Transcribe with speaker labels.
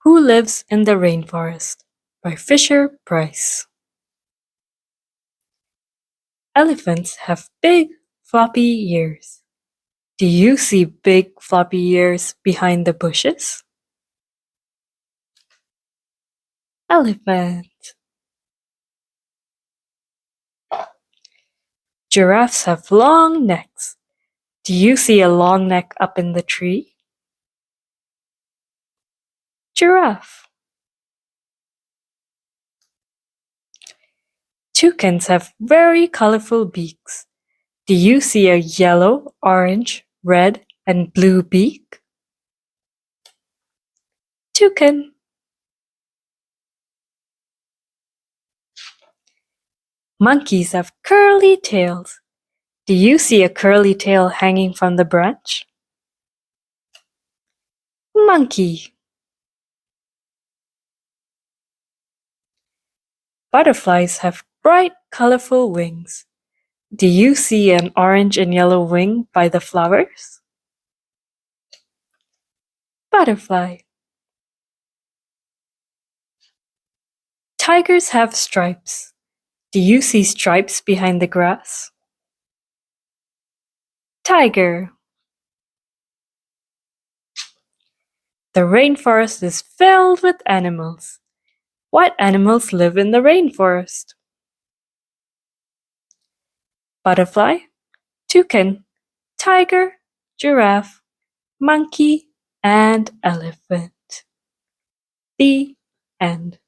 Speaker 1: Who Lives in the Rainforest by Fisher Price. Elephants have big, floppy ears. Do you see big, floppy ears behind the bushes? Elephant. Giraffes have long necks. Do you see a long neck up in the tree? Giraffe. Toucans have very colorful beaks. Do you see a yellow, orange, red, and blue beak? Toucan. Monkeys have curly tails. Do you see a curly tail hanging from the branch? Monkey. Butterflies have bright, colorful wings. Do you see an orange and yellow wing by the flowers? Butterfly. Tigers have stripes. Do you see stripes behind the grass? Tiger. The rainforest is filled with animals. What animals live in the rainforest? Butterfly, toucan, tiger, giraffe, monkey, and elephant. The end.